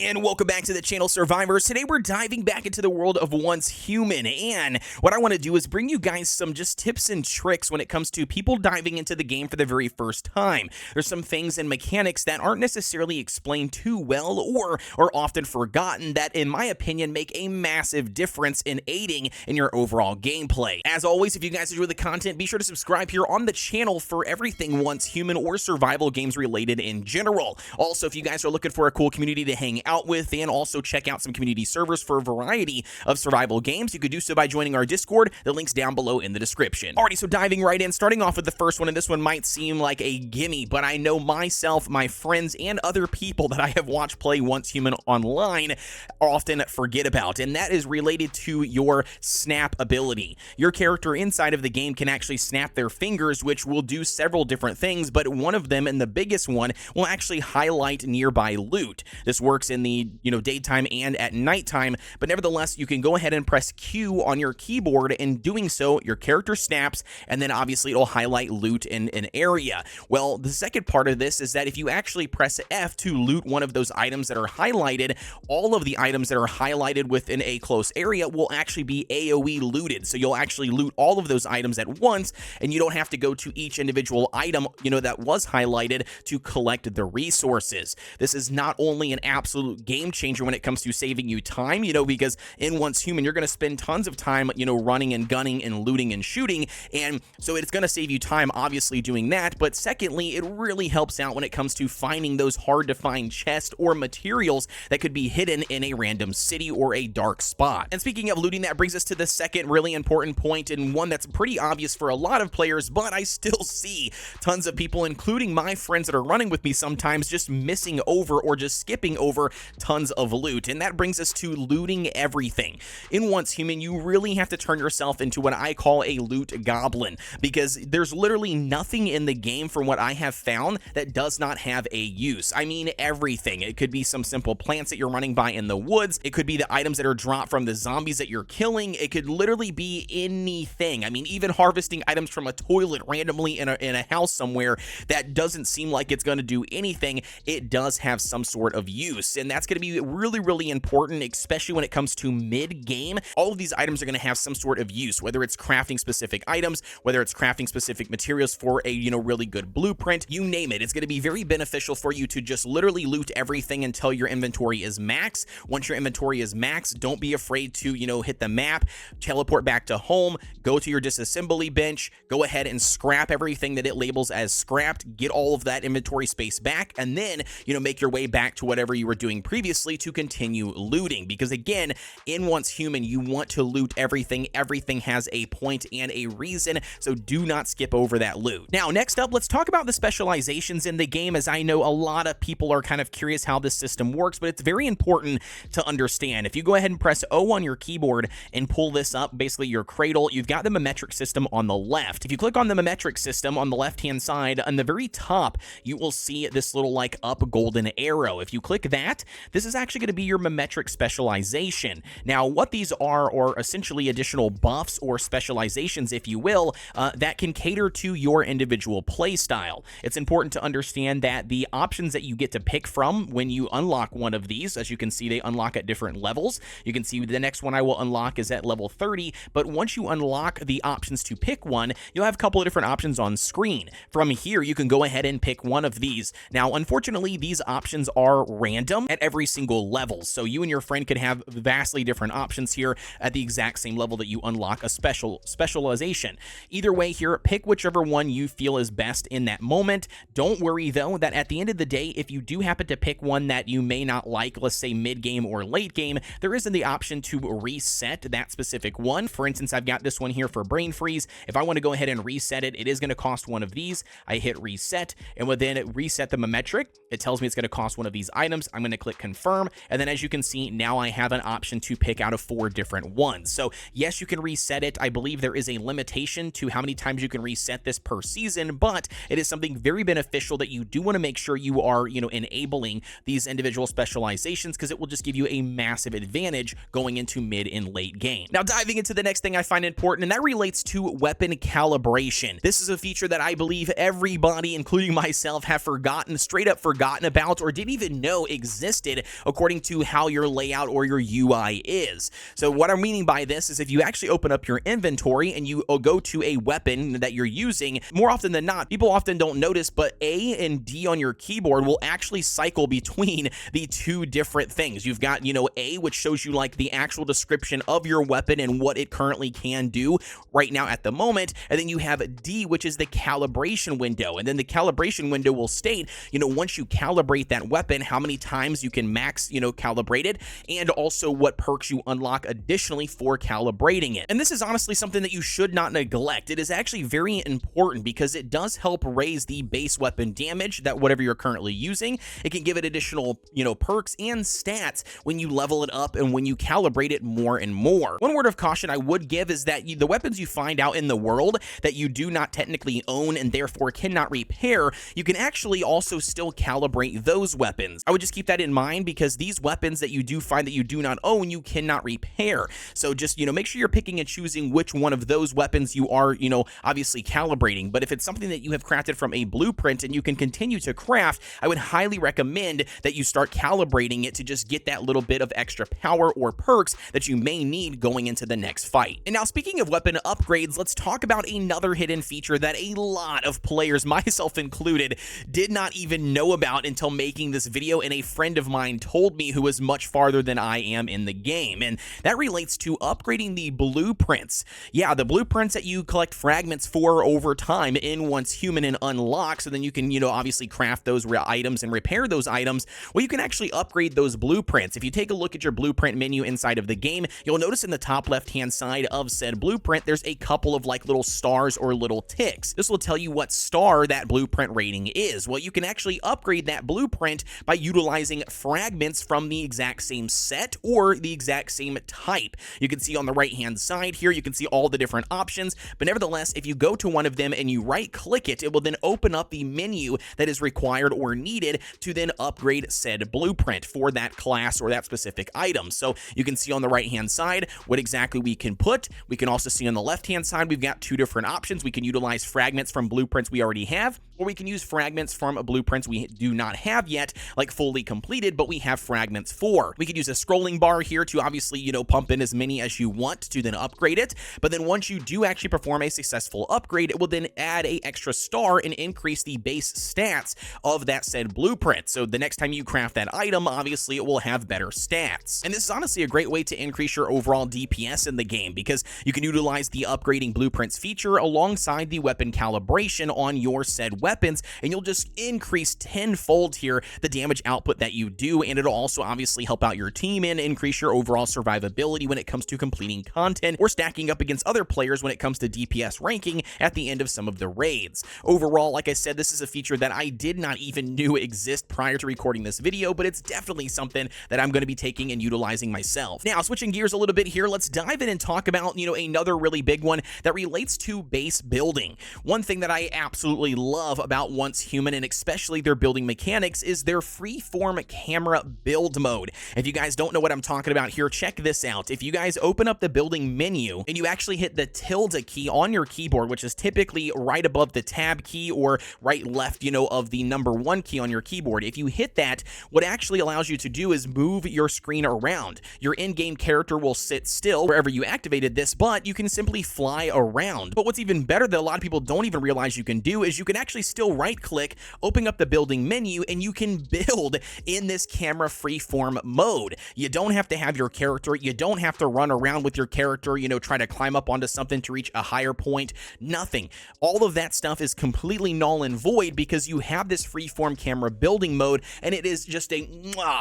And welcome back to the channel, Survivors. Today we're diving back into the world of Once Human, and what I want to do is bring you guys some just tips and tricks when it comes to people diving into the game for the very first time. There's some things and mechanics that aren't necessarily explained too well or are often forgotten that, in my opinion, make a massive difference in aiding in your overall gameplay. As always, if you guys enjoy the content, be sure to subscribe here on the channel for everything Once Human or survival games related in general. Also, if you guys are looking for a cool community to hang out with and also check out some community servers for a variety of survival games, you could do so by joining our Discord. The link's down below in the description. Alrighty, so diving right in, starting off with the first one, and this one might seem like a gimme, but I know myself, my friends, and other people that I have watched play Once Human online often forget about, and that is related to your snap ability. Your character inside of the game can actually snap their fingers, which will do several different things, but one of them, and the biggest one, will actually highlight nearby loot. This works in the daytime and at nighttime, but nevertheless, you can go ahead and press Q on your keyboard. In doing so, your character snaps, and then obviously it'll highlight loot in an area. Well, the second part of this is that if you actually press F to loot one of those items that are highlighted, all of the items that are highlighted within a close area will actually be AoE looted. So you'll actually loot all of those items at once, and you don't have to go to each individual item, that was highlighted to collect the resources. This is not only an absolute game changer when it comes to saving you time, because in Once Human, you're going to spend tons of time, running and gunning and looting and shooting. And so it's going to save you time, obviously, doing that. But secondly, it really helps out when it comes to finding those hard to find chests or materials that could be hidden in a random city or a dark spot. And speaking of looting, that brings us to the second really important point, and one that's pretty obvious for a lot of players, but I still see tons of people, including my friends that are running with me sometimes, just missing over or just skipping over tons of loot. And that brings us to looting everything. In Once Human, you really have to turn yourself into what I call a loot goblin, because there's literally nothing in the game, from what I have found, that does not have a use. I mean, everything. It could be some simple plants that you're running by in the woods. It could be the items that are dropped from the zombies that you're killing. It could literally be anything. I mean, even harvesting items from a toilet randomly in a house somewhere that doesn't seem like it's going to do anything, it does have some sort of use. And that's going to be really, really important, especially when it comes to mid-game. All of these items are going to have some sort of use, whether it's crafting specific items, whether it's crafting specific materials for a, really good blueprint, you name it. It's going to be very beneficial for you to just literally loot everything until your inventory is max. Once your inventory is max, don't be afraid to, hit the map, teleport back to home, go to your disassembly bench, go ahead and scrap everything that it labels as scrapped, get all of that inventory space back, and then, make your way back to whatever you were doing previously to continue looting. Because again, in Once Human, you want to loot everything. Everything has a point and a reason, so do not skip over that loot. Now, next up, let's talk about the specializations in the game, as I know a lot of people are kind of curious how this system works, but it's very important to understand. If you go ahead and press O on your keyboard and pull this up, basically your cradle, you've got the Memetic system on the left. If you click on the Memetic system on the left-hand side, on the very top, you will see this little up golden arrow. If you click that, this is actually going to be your Memetic specialization. Now, what these are essentially additional buffs or specializations, if you will, that can cater to your individual play style. It's important to understand that the options that you get to pick from when you unlock one of these, as you can see, they unlock at different levels. You can see the next one I will unlock is at level 30, but once you unlock the options to pick one, you'll have a couple of different options on screen. From here, you can go ahead and pick one of these. Now, unfortunately, these options are random at every single level, so you and your friend could have vastly different options here at the exact same level that you unlock a specialization. Either way here, pick whichever one you feel is best in that moment. Don't worry, though, that at the end of the day, if you do happen to pick one that you may not like, let's say mid-game or late game, there isn't the option to reset that specific one. For instance, I've got this one here for brain freeze. If I want to go ahead and reset it, it is going to cost one of these. I hit reset, and within it reset the Memetic, it tells me it's going to cost one of these items. I'm going to click confirm, and then as you can see, now I have an option to pick out of 4 different ones. So yes, you can reset it. I believe there is a limitation to how many times you can reset this per season, but it is something very beneficial that you do want to make sure you are, enabling these individual specializations, because it will just give you a massive advantage going into mid and late game. Now, diving into the next thing I find important, and that relates to weapon calibration. This is a feature that I believe everybody, including myself, have straight up forgotten about or didn't even know existed adjusted according to how your layout or your UI is. So what I'm meaning by this is if you actually open up your inventory and you go to a weapon that you're using, more often than not, people often don't notice, but A and D on your keyboard will actually cycle between the two different things. You've got, A, which shows you like the actual description of your weapon and what it currently can do right now at the moment, and then you have D, which is the calibration window, and then the calibration window will state, once you calibrate that weapon, how many times you can max, calibrate it, and also what perks you unlock additionally for calibrating it. And this is honestly something that you should not neglect. It is actually very important because it does help raise the base weapon damage that whatever you're currently using. It can give it additional, perks and stats when you level it up and when you calibrate it more and more. One word of caution I would give is that the weapons you find out in the world that you do not technically own and therefore cannot repair, you can actually also still calibrate those weapons. I would just keep that in mind because these weapons that you do find that you do not own, you cannot repair. So just, make sure you're picking and choosing which one of those weapons you are, obviously calibrating. But if it's something that you have crafted from a blueprint and you can continue to craft, I would highly recommend that you start calibrating it to just get that little bit of extra power or perks that you may need going into the next fight. And now speaking of weapon upgrades, let's talk about another hidden feature that a lot of players, myself included, did not even know about until making this video, and a friend of mine told me who is much farther than I am in the game, and that relates to upgrading the blueprints. Yeah, the blueprints that you collect fragments for over time in Once Human and unlock, so then you can, obviously craft those items and repair those items. Well, you can actually upgrade those blueprints. If you take a look at your blueprint menu inside of the game, you'll notice in the top left-hand side of said blueprint, there's a couple of like little stars or little ticks. This will tell you what star that blueprint rating is. Well, you can actually upgrade that blueprint by utilizing fragments from the exact same set or the exact same type. You can see on the right-hand side here, you can see all the different options, but nevertheless, if you go to one of them and you right-click it, it will then open up the menu that is required or needed to then upgrade said blueprint for that class or that specific item. So you can see on the right-hand side what exactly we can put. We can also see on the left-hand side, we've got two different options. We can utilize fragments from blueprints we already have, or we can use fragments from blueprints we do not have yet, like fully completed, but we have fragments for. We could use a scrolling bar here to obviously, pump in as many as you want to then upgrade it. But then once you do actually perform a successful upgrade, it will then add a extra star and increase the base stats of that said blueprint. So the next time you craft that item, obviously it will have better stats. And this is honestly a great way to increase your overall DPS in the game because you can utilize the upgrading blueprints feature alongside the weapon calibration on your said weapons, and you'll just increase tenfold here the damage output that you do, and it'll also obviously help out your team and increase your overall survivability when it comes to completing content or stacking up against other players when it comes to DPS ranking at the end of some of the raids. Overall, like I said, this is a feature that I did not even knew exist prior to recording this video, but it's definitely something that I'm going to be taking and utilizing myself. Now, switching gears a little bit here, let's dive in and talk about, another really big one that relates to base building. One thing that I absolutely love about Once Human, and especially their building mechanics, is their freeform camera build mode. If you guys don't know what I'm talking about here, check this out. If you guys open up the building menu and you actually hit the tilde key on your keyboard, which is typically right above the tab key or right left, of the number 1 key on your keyboard, if you hit that, what actually allows you to do is move your screen around. Your in-game character will sit still wherever you activated this, but you can simply fly around. But what's even better that a lot of people don't even realize you can do is you can actually still right-click, open up the building menu, and you can build in this camera freeform mode. You don't have to have your character, you don't have to run around with your character, try to climb up onto something to reach a higher point, nothing. All of that stuff is completely null and void because you have this freeform camera building mode, and it is just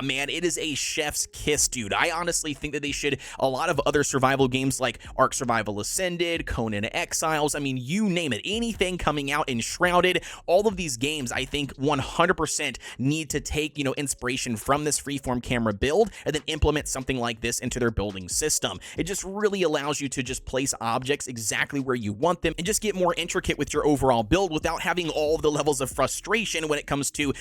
man, it is a chef's kiss, dude. I honestly think that they should, a lot of other survival games like Ark Survival Ascended, Conan Exiles, I mean, you name it, anything coming out in Shrouded, all of these games, I think 100% need to take, inspiration from this freeform camera build and then implement something like this into their building system. It just really allows you to just place objects exactly where you want them and just get more intricate with your overall build without having all of the levels of frustration when it comes to,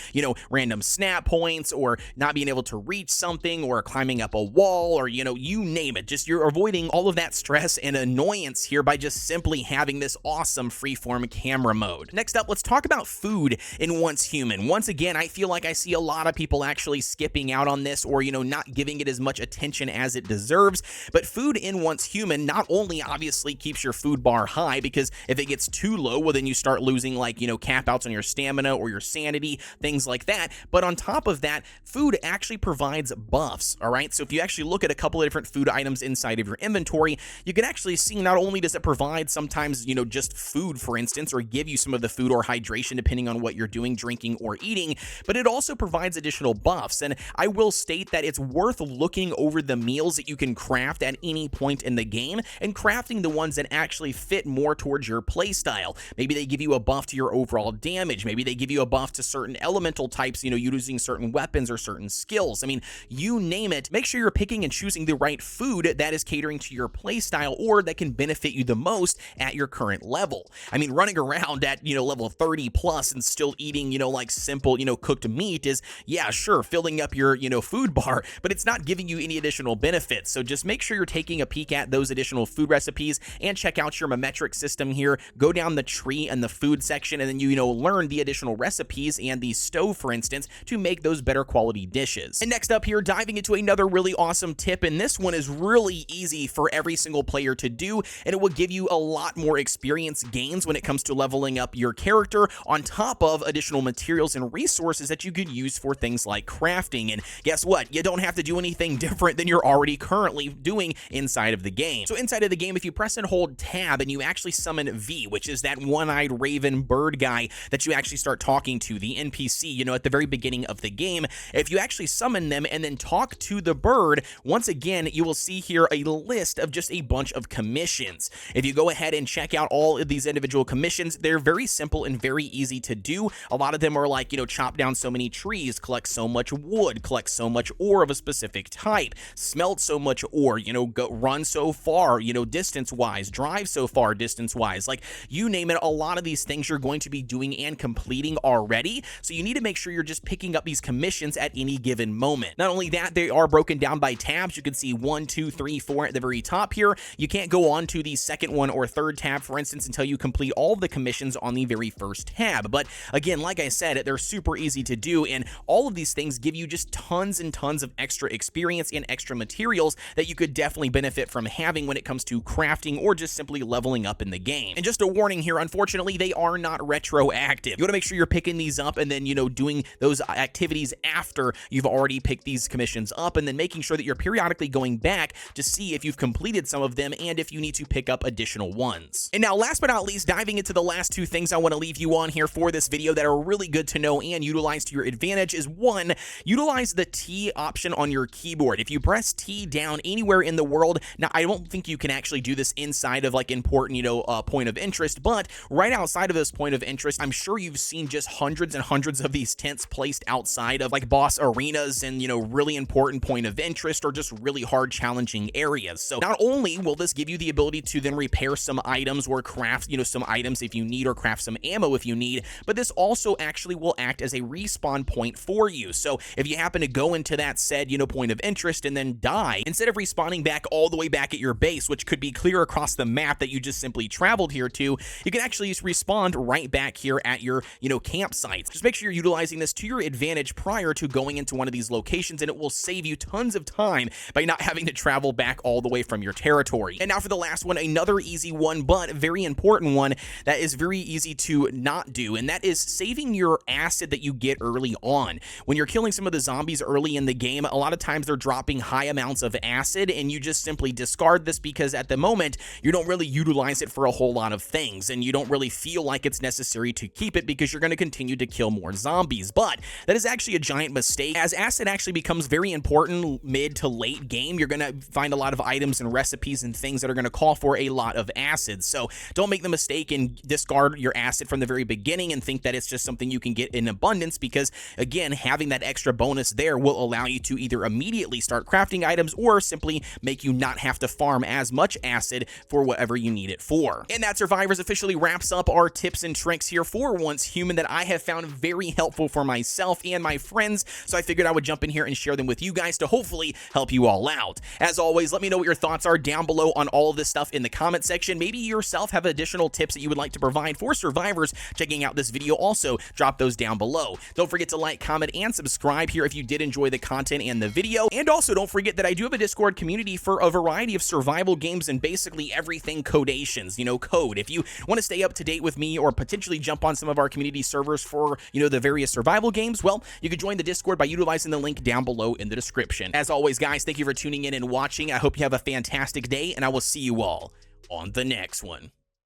random snap points or not being able to reach something or climbing up a wall or, you name it. Just you're avoiding all of that stress and annoyance here by just simply having this awesome freeform camera mode. Next up, let's talk talk about food in Once Human. Once again, I feel like I see a lot of people actually skipping out on this, or, not giving it as much attention as it deserves. But food in Once Human not only obviously keeps your food bar high, because if it gets too low, well, then you start losing, like, cap outs on your stamina or your sanity, things like that. But on top of that, food actually provides buffs, all right? So if you actually look at a couple of different food items inside of your inventory, you can actually see not only does it provide sometimes, just food, for instance, or give you some of the food or hydration depending on what you're doing, drinking or eating, but it also provides additional buffs. And I will state that it's worth looking over the meals that you can craft at any point in the game and crafting the ones that actually fit more towards your playstyle. Maybe they give you a buff to your overall damage. Maybe they give you a buff to certain elemental types, using certain weapons or certain skills. I mean, you name it. Make sure you're picking and choosing the right food that is catering to your playstyle or that can benefit you the most at your current level. I mean, running around at, level 30 plus and still eating, like simple, cooked meat is, yeah, sure, filling up your, food bar, but it's not giving you any additional benefits. So just make sure you're taking a peek at those additional food recipes and check out your Memetic system here. Go down the tree and the food section, and then learn the additional recipes and the stove, for instance, to make those better quality dishes. And next up here, diving into another really awesome tip, and this one is really easy for every single player to do, and it will give you a lot more experience gains when it comes to leveling up your character, on top of additional materials and resources that you could use for things like crafting. And guess what? You don't have to do anything different than you're already currently doing inside of the game. So inside of the game, if you press and hold tab and you actually summon V, which is that one-eyed raven bird guy that you actually start talking to, the NPC, at the very beginning of the game, if you actually summon them and then talk to the bird, once again, you will see here a list of just a bunch of commissions. If you go ahead and check out all of these individual commissions, they're very simple and very easy to do. A lot of them are like, chop down so many trees, collect so much wood, collect so much ore of a specific type, smelt so much ore, go run so far, distance-wise, drive so far distance-wise, like, you name it, a lot of these things you're going to be doing and completing already, so you need to make sure you're just picking up these commissions at any given moment. Not only that, they are broken down by tabs. You can see 1, 2, 3, 4 at the very top here. You can't go on to the second one or third tab, for instance, until you complete all of the commissions on the very first tab. But again, like I said, they're super easy to do, and all of these things give you just tons and tons of extra experience and extra materials that you could definitely benefit from having when it comes to crafting or just simply leveling up in the game. And just a warning here, unfortunately, they are not retroactive. You want to make sure you're picking these up and then, doing those activities after you've already picked these commissions up, and then making sure that you're periodically going back to see if you've completed some of them and if you need to pick up additional ones. And now, last but not least, diving into the last two things I want to leave you on here for this video that are really good to know and utilize to your advantage is, one, utilize the T option on your keyboard. If you press T down anywhere in the world, now I don't think you can actually do this inside of like important, point of interest, but right outside of this point of interest, I'm sure you've seen just hundreds and hundreds of these tents placed outside of like boss arenas and, really important point of interest or just really hard challenging areas. So not only will this give you the ability to then repair some items or craft, some items if you need, or craft some ammo if you need, but this also actually will act as a respawn point for you. So if you happen to go into that said, point of interest and then die, instead of respawning back all the way back at your base, which could be clear across the map that you just simply traveled here to, you can actually just respawn right back here at your, campsites. Just make sure you're utilizing this to your advantage prior to going into one of these locations, and it will save you tons of time by not having to travel back all the way from your territory. And now for the last one, another easy one, but very important one that is very easy to not do, and that is saving your acid that you get early on. When you're killing some of the zombies early in the game, a lot of times they're dropping high amounts of acid, and you just simply discard this because at the moment you don't really utilize it for a whole lot of things, and you don't really feel like it's necessary to keep it because you're going to continue to kill more zombies. But that is actually a giant mistake, as acid actually becomes very important mid to late game. You're going to find a lot of items and recipes and things that are going to call for a lot of acid, so don't make the mistake and discard your acid from the very beginning and think that it's just something you can get in abundance, because again, having that extra bonus there will allow you to either immediately start crafting items or simply make you not have to farm as much acid for whatever you need it for. And that, survivors, officially wraps up our tips and tricks here for Once Human that I have found very helpful for myself and my friends, so I figured I would jump in here and share them with you guys to hopefully help you all out. As always, let me know what your thoughts are down below on all of this stuff in the comment section. Maybe you yourself have additional tips that you would like to provide for survivors checking out this video, also drop those down below. Don't forget to like, comment, and subscribe here if you did enjoy the content and the video. And also don't forget that I do have a Discord community for a variety of survival games and basically everything Kodeations, code. If you want to stay up to date with me or potentially jump on some of our community servers for, the various survival games, well, you can join the Discord by utilizing the link down below in the description. As always, guys, thank you for tuning in and watching. I hope you have a fantastic day, and I will see you all on the next one.